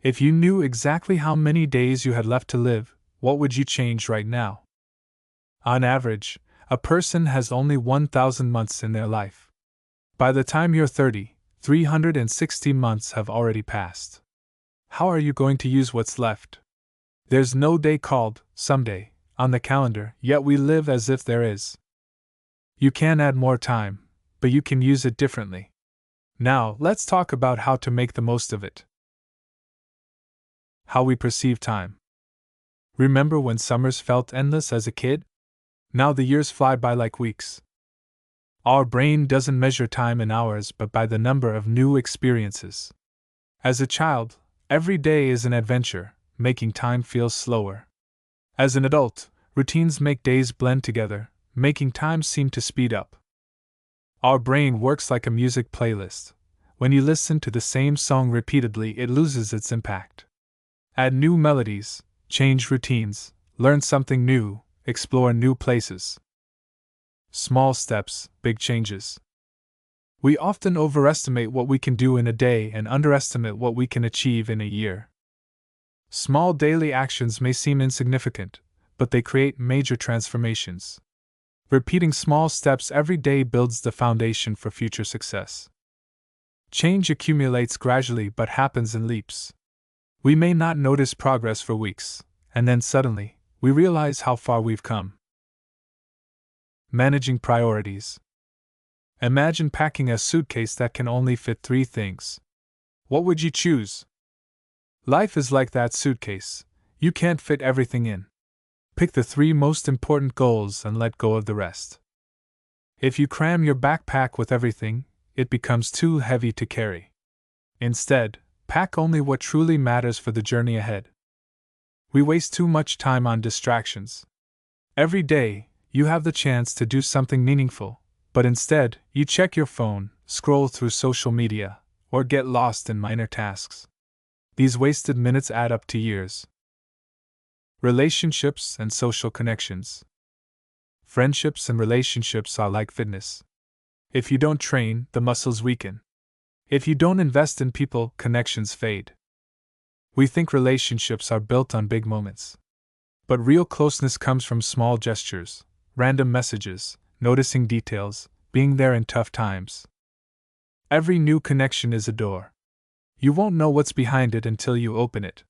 If you knew exactly how many days you had left to live, what would you change right now? On average, a person has only 1,000 months in their life. By the time you're 30, 360 months have already passed. How are you going to use what's left? There's no day called someday on the calendar, yet we live as if there is. You can add more time, but you can use it differently. Now, let's talk about how to make the most of it. How we perceive time. Remember when summers felt endless as a kid? Now the years fly by like weeks. Our brain doesn't measure time in hours but by the number of new experiences. As a child, every day is an adventure, making time feel slower. As an adult, routines make days blend together, making time seem to speed up. Our brain works like a music playlist. When you listen to the same song repeatedly, it loses its impact. Add new melodies, change routines, learn something new, explore new places. Small steps, big changes. We often overestimate what we can do in a day and underestimate what we can achieve in a year. Small daily actions may seem insignificant, but they create major transformations. Repeating small steps every day builds the foundation for future success. Change accumulates gradually but happens in leaps. We may not notice progress for weeks, and then suddenly, we realize how far we've come. Managing priorities. Imagine packing a suitcase that can only fit 3 things. What would you choose? Life is like that suitcase. You can't fit everything in. Pick the 3 most important goals and let go of the rest. If you cram your backpack with everything, it becomes too heavy to carry. Instead, pack only what truly matters for the journey ahead. We waste too much time on distractions. Every day, you have the chance to do something meaningful, but instead, you check your phone, scroll through social media, or get lost in minor tasks. These wasted minutes add up to years. Relationships and social connections. Friendships and relationships are like fitness. If you don't train, the muscles weaken. If you don't invest in people, connections fade. We think relationships are built on big moments. But real closeness comes from small gestures, random messages, noticing details, being there in tough times. Every new connection is a door. You won't know what's behind it until you open it.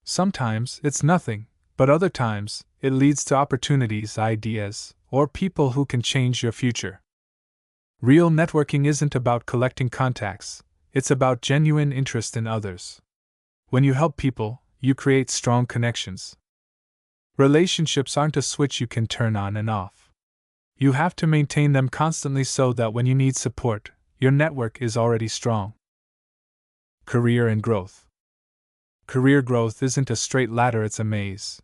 Sometimes it's nothing, but other times it leads to opportunities, ideas, or people who can change your future. Real networking isn't about collecting contacts, it's about genuine interest in others. When you help people, you create strong connections. Relationships aren't a switch you can turn on and off. You have to maintain them constantly so that when you need support, your network is already strong. Career and growth. Career growth isn't a straight ladder, it's a maze.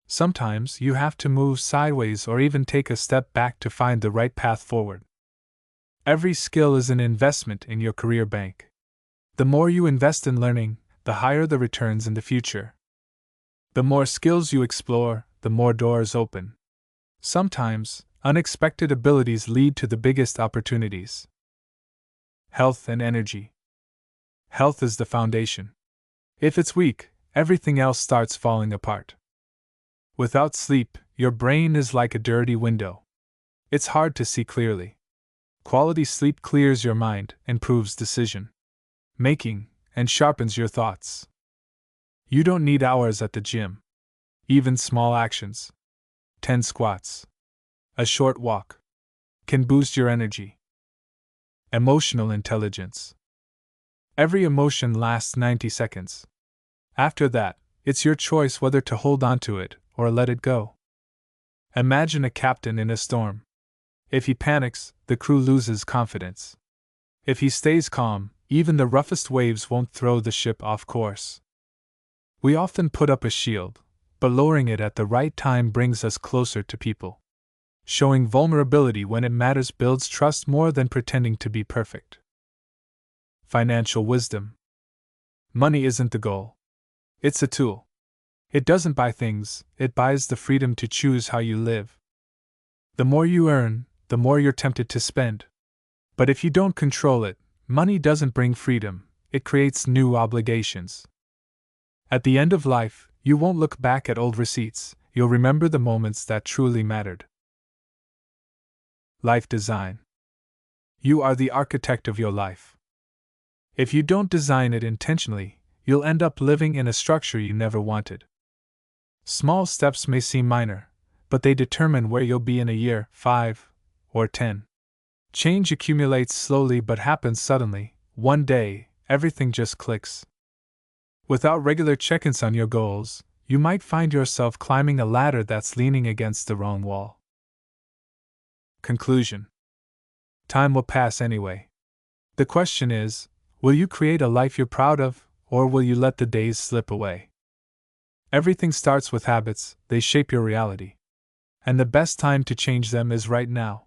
Sometimes you have to move sideways or even take a step back to find the right path forward. Every skill is an investment in your career bank. The more you invest in learning, the higher the returns in the future. The more skills you explore, the more doors open. Sometimes, unexpected abilities lead to the biggest opportunities. Health and energy. Health is the foundation. If it's weak, everything else starts falling apart. Without sleep, your brain is like a dirty window. It's hard to see clearly. Quality sleep clears your mind, improves decision making, and sharpens your thoughts. You don't need hours at the gym. Even small actions, 10 squats, a short walk, can boost your energy. Emotional intelligence. Every emotion lasts 90 seconds. After that, it's your choice whether to hold on to it or let it go. Imagine a captain in a storm. If he panics, the crew loses confidence. If he stays calm, even the roughest waves won't throw the ship off course. We often put up a shield, but lowering it at the right time brings us closer to people. Showing vulnerability when it matters builds trust more than pretending to be perfect. Financial wisdom. Money isn't the goal. It's a tool. It doesn't buy things, it buys the freedom to choose how you live. The more you earn, the more you're tempted to spend. But if you don't control it, money doesn't bring freedom, it creates new obligations. At the end of life, you won't look back at old receipts, you'll remember the moments that truly mattered. Life design. You are the architect of your life. If you don't design it intentionally, you'll end up living in a structure you never wanted. Small steps may seem minor, but they determine where you'll be in a year, 5, or 10. Change accumulates slowly but happens suddenly. One day, everything just clicks. Without regular check-ins on your goals, you might find yourself climbing a ladder that's leaning against the wrong wall. Conclusion. Time will pass anyway. The question is, will you create a life you're proud of, or will you let the days slip away? Everything starts with habits, they shape your reality. And the best time to change them is right now.